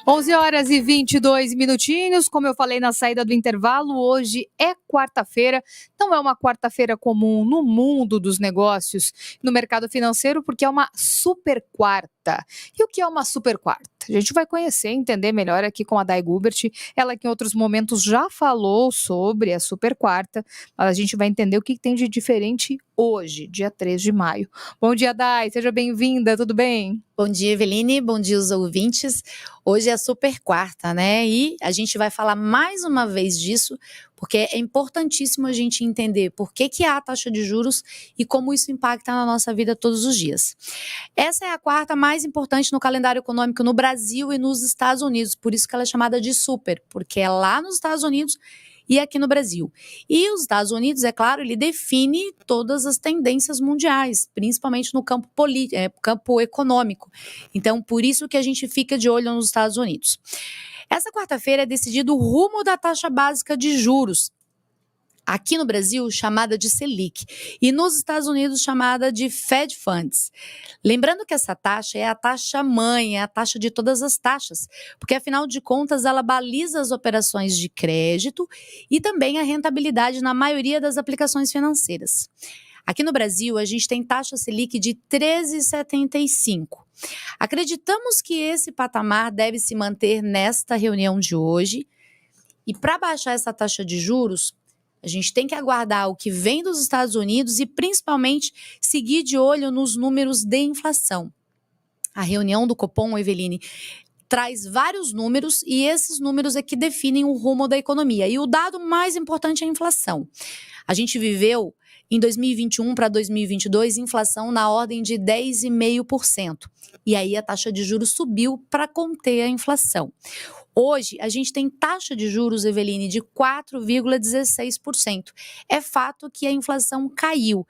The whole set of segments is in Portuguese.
11h22, como eu falei na saída do intervalo, hoje é quarta-feira, não é uma quarta-feira comum no mundo dos negócios, no mercado financeiro, porque é uma super quarta. E o que é uma super quarta? A gente vai conhecer, entender melhor aqui com a Day Gubert, ela que em outros momentos já falou sobre a super quarta, mas a gente vai entender o que tem de diferente hoje, dia 3 de maio. Bom dia, Day, seja bem-vinda, tudo bem? Bom dia, Eveline, bom dia aos ouvintes. Hoje é a super quarta, né? E a gente vai falar mais uma vez disso, porque é importantíssimo a gente entender por que há a taxa de juros e como isso impacta na nossa vida todos os dias. Essa é a quarta mais importante no calendário econômico no Brasil e nos Estados Unidos, por isso que ela é chamada de super, porque é lá nos Estados Unidos e aqui no Brasil. E os Estados Unidos, é claro, ele define todas as tendências mundiais, principalmente no campo campo econômico. Então, por isso que a gente fica de olho nos Estados Unidos. Essa quarta-feira é decidido o rumo da taxa básica de juros. Aqui no Brasil, chamada de Selic, e nos Estados Unidos, chamada de Fed Funds. Lembrando que essa taxa é a taxa mãe, é a taxa de todas as taxas, porque afinal de contas ela baliza as operações de crédito e também a rentabilidade na maioria das aplicações financeiras. Aqui no Brasil, a gente tem taxa Selic de 13,75. Acreditamos que esse patamar deve se manter nesta reunião de hoje, e para baixar essa taxa de juros, a gente tem que aguardar o que vem dos Estados Unidos e, principalmente, seguir de olho nos números de inflação. A reunião do Copom, Eveline, traz vários números e esses números é que definem o rumo da economia. E o dado mais importante é a inflação. A gente viveu, em 2021 para 2022, inflação na ordem de 10,5%. E aí a taxa de juros subiu para conter a inflação. Hoje, a gente tem taxa de juros, Eveline, de 4,16%. É fato que a inflação caiu,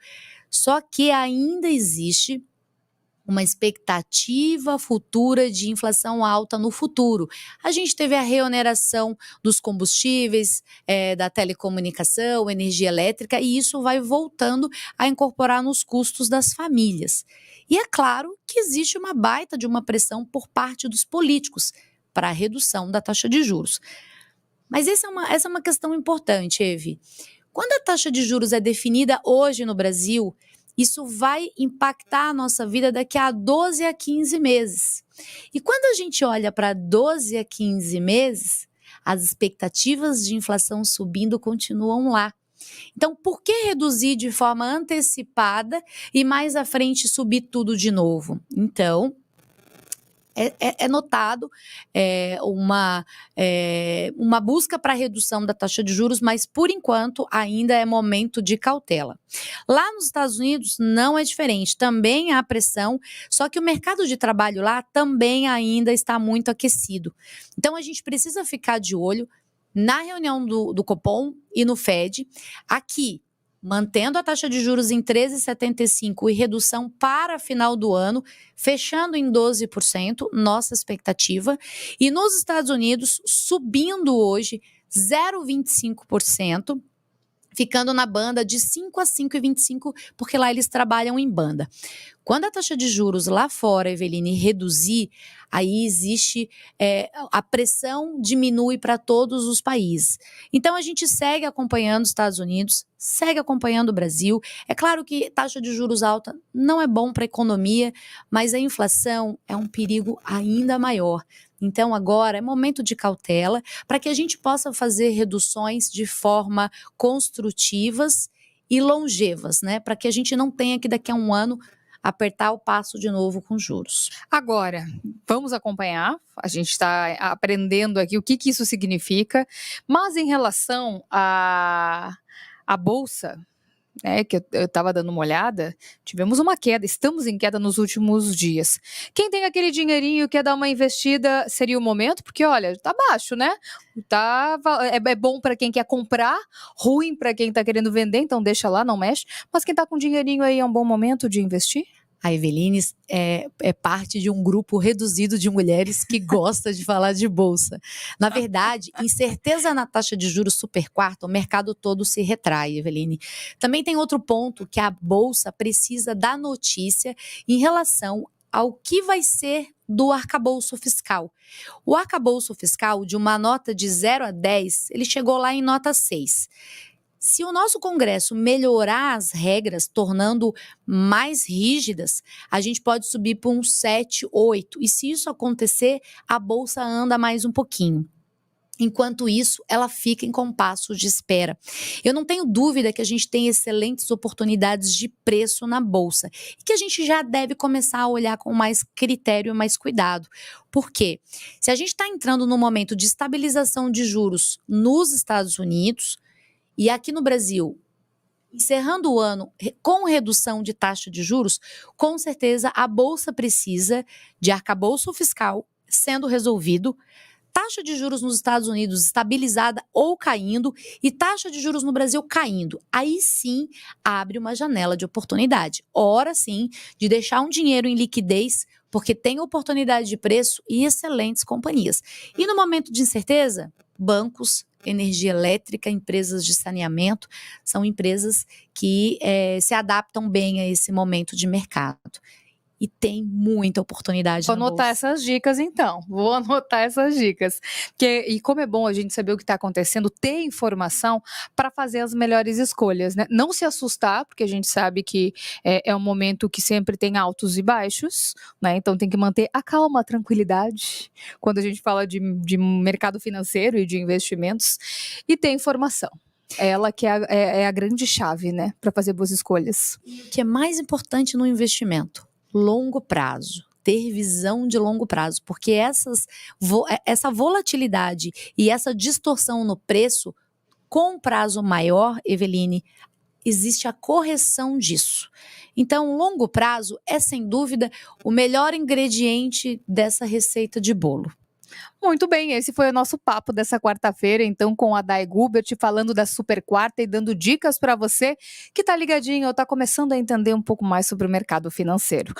só que ainda existe uma expectativa futura de inflação alta no futuro. A gente teve a reoneração dos combustíveis, da telecomunicação, energia elétrica, e isso vai voltando a incorporar nos custos das famílias. E é claro que existe uma baita de uma pressão por parte dos políticos para a redução da taxa de juros. Mas essa é uma questão importante, Eve. Quando a taxa de juros é definida hoje no Brasil, isso vai impactar a nossa vida daqui a 12 a 15 meses. E quando a gente olha para 12 a 15 meses, as expectativas de inflação subindo continuam lá. Então, por que reduzir de forma antecipada e mais à frente subir tudo de novo? Então, é notado uma busca para redução da taxa de juros, mas por enquanto ainda é momento de cautela. Lá nos Estados Unidos não é diferente, também há pressão, só que o mercado de trabalho lá também ainda está muito aquecido. Então a gente precisa ficar de olho na reunião do Copom e no Fed. Aqui, mantendo a taxa de juros em 13,75 e redução para final do ano, fechando em 12%, nossa expectativa. E nos Estados Unidos, subindo hoje 0,25%, ficando na banda de 5 a 5,25, porque lá eles trabalham em banda. Quando a taxa de juros lá fora, Eveline, reduzir, aí existe, a pressão diminui para todos os países. Então a gente segue acompanhando os Estados Unidos, segue acompanhando o Brasil. É claro que taxa de juros alta não é bom para a economia, mas a inflação é um perigo ainda maior. Então agora é momento de cautela para que a gente possa fazer reduções de forma construtivas e longevas, né? Para que a gente não tenha que daqui a um ano apertar o passo de novo com juros. Agora, vamos acompanhar, a gente está aprendendo aqui o que isso significa, mas em relação à Bolsa, que eu estava dando uma olhada, tivemos uma queda, estamos em queda nos últimos dias. Quem tem aquele dinheirinho e quer dar uma investida, seria o momento, porque olha, tá baixo, né? É bom para quem quer comprar, ruim para quem está querendo vender, então deixa lá, não mexe. Mas quem está com dinheirinho aí é um bom momento de investir? A Eveline é parte de um grupo reduzido de mulheres que gosta de falar de bolsa. Na verdade, incerteza na taxa de juros super quarta, o mercado todo se retrai, Eveline. Também tem outro ponto, que a bolsa precisa da notícia em relação ao que vai ser do arcabouço fiscal. O arcabouço fiscal, de uma nota de 0 a 10, ele chegou lá em nota 6. Se o nosso Congresso melhorar as regras, tornando mais rígidas, a gente pode subir para um 7, 8. E se isso acontecer, a Bolsa anda mais um pouquinho. Enquanto isso, ela fica em compasso de espera. Eu não tenho dúvida que a gente tem excelentes oportunidades de preço na Bolsa e que a gente já deve começar a olhar com mais critério e mais cuidado. Por quê? Se a gente está entrando num momento de estabilização de juros nos Estados Unidos e aqui no Brasil, encerrando o ano com redução de taxa de juros, com certeza a Bolsa precisa de arcabouço fiscal sendo resolvido, taxa de juros nos Estados Unidos estabilizada ou caindo e taxa de juros no Brasil caindo. Aí sim abre uma janela de oportunidade. Hora sim de deixar um dinheiro em liquidez, porque tem oportunidade de preço e excelentes companhias. E no momento de incerteza, bancos, energia elétrica, empresas de saneamento, são empresas que se adaptam bem a esse momento de mercado. E tem muita oportunidade Vou na anotar Bolsa. essas dicas, então. Vou anotar essas dicas. E como é bom a gente saber o que está acontecendo, ter informação para fazer as melhores escolhas, né? Não se assustar, porque a gente sabe que é um momento que sempre tem altos e baixos, né? Então tem que manter a calma, a tranquilidade, quando a gente fala de mercado financeiro e de investimentos, e ter informação. Ela que é a grande chave, né? Para fazer boas escolhas. O que é mais importante no investimento? Longo prazo, ter visão de longo prazo, porque essa volatilidade e essa distorção no preço, com prazo maior, Eveline, existe a correção disso. Então, longo prazo é, sem dúvida, o melhor ingrediente dessa receita de bolo. Muito bem, esse foi o nosso papo dessa quarta-feira, então, com a Day Gubert, falando da Super Quarta e dando dicas para você que está ligadinho ou está começando a entender um pouco mais sobre o mercado financeiro.